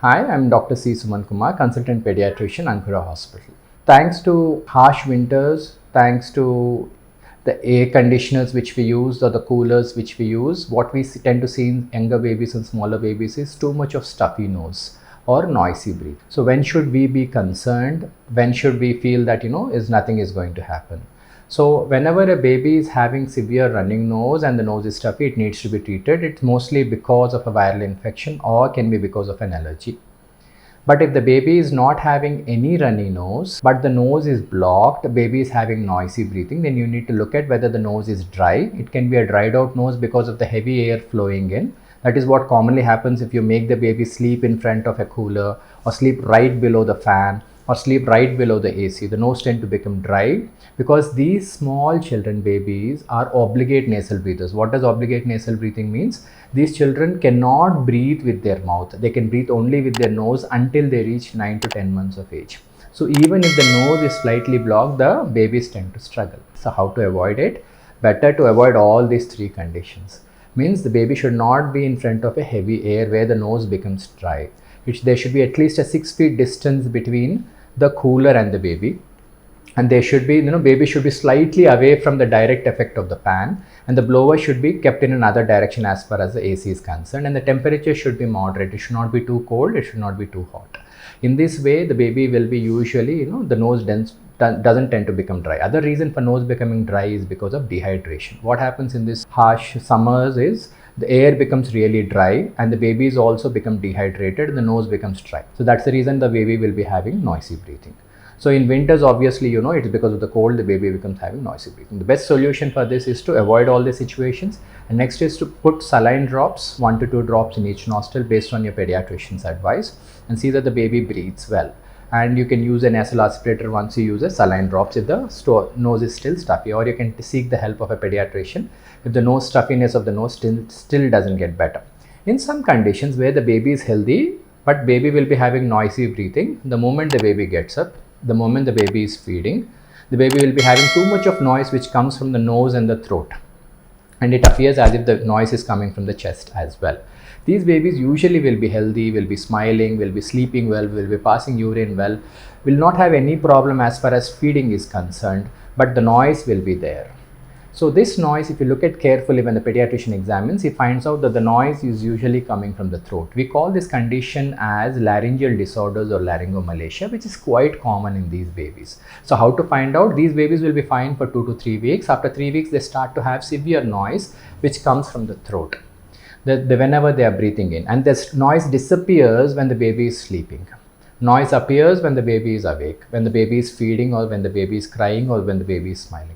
Hi, I'm Dr. C. Suman Kumar, consultant pediatrician, Ankura Hospital. Thanks to harsh winters, thanks to the air conditioners which we use or the coolers which we use, what we tend to see in younger babies and smaller babies is too much of stuffy nose or noisy breath. So when should we be concerned? When should we feel that nothing is going to happen? So whenever a baby is having severe running nose and the nose is stuffy, it needs to be treated. It's mostly because of a viral infection or can be because of an allergy. But if the baby is not having any runny nose, but the nose is blocked, baby is having noisy breathing, then you need to look at whether the nose is dry. It can be a dried out nose because of the heavy air flowing in. That is what commonly happens if you make the baby sleep in front of a cooler or sleep right below the fan or sleep right below the AC. The nose tend to become dry because these small children, babies, are obligate nasal breathers. What does obligate nasal breathing means? These children cannot breathe with their mouth. They can breathe only with their nose until they reach 9 to 10 months of age. So even if the nose is slightly blocked, the babies tend to struggle. So how to avoid it? Better to avoid all these three conditions. Means the baby should not be in front of a heavy air where the nose becomes dry. There should be at least a 6 feet distance between the cooler and the baby, and there should be baby should be slightly away from the direct effect of the fan, and the blower should be kept in another direction as far as the AC is concerned, and the temperature should be moderate. It should not be too cold, it should not be too hot. In this way the baby will be usually the nose doesn't tend to become dry. Other reason for nose becoming dry is because of dehydration. What happens in this harsh summers is the air becomes really dry and the babies also become dehydrated and the nose becomes dry. So that's the reason the baby will be having noisy breathing. So in winters, obviously, it's because of the cold, the baby becomes having noisy breathing. The best solution for this is to avoid all these situations. And next is to put saline drops, 1 to 2 drops in each nostril based on your pediatrician's advice, and see that the baby breathes well. And you can use a nasal aspirator once you use a saline drops if the nose is still stuffy, or you can seek the help of a pediatrician if the nose stuffiness of the nose still doesn't get better. In some conditions where the baby is healthy, but baby will be having noisy breathing, the moment the baby gets up, the moment the baby is feeding, the baby will be having too much of noise which comes from the nose and the throat. And it appears as if the noise is coming from the chest as well. These babies usually will be healthy, will be smiling, will be sleeping well, will be passing urine well, will not have any problem as far as feeding is concerned, but the noise will be there. So this noise, if you look at carefully when the pediatrician examines, he finds out that the noise is usually coming from the throat. We call this condition as laryngeal disorders or laryngomalacia, which is quite common in these babies. So how to find out? These babies will be fine for 2 to 3 weeks. After 3 weeks, they start to have severe noise which comes from the throat whenever they are breathing in, and this noise disappears when the baby is sleeping. Noise appears when the baby is awake, when the baby is feeding, or when the baby is crying, or when the baby is smiling.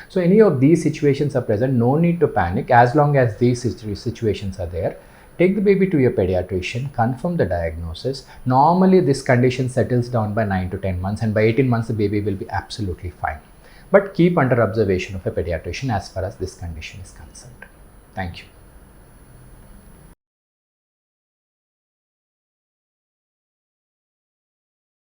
So any of these situations are present, no need to panic. As long as these situations are there, take the baby to your pediatrician, confirm the diagnosis. Normally this condition settles down by 9 to 10 months, and by 18 months the baby will be absolutely fine. But keep under observation of a pediatrician as far as this condition is concerned. Thank you.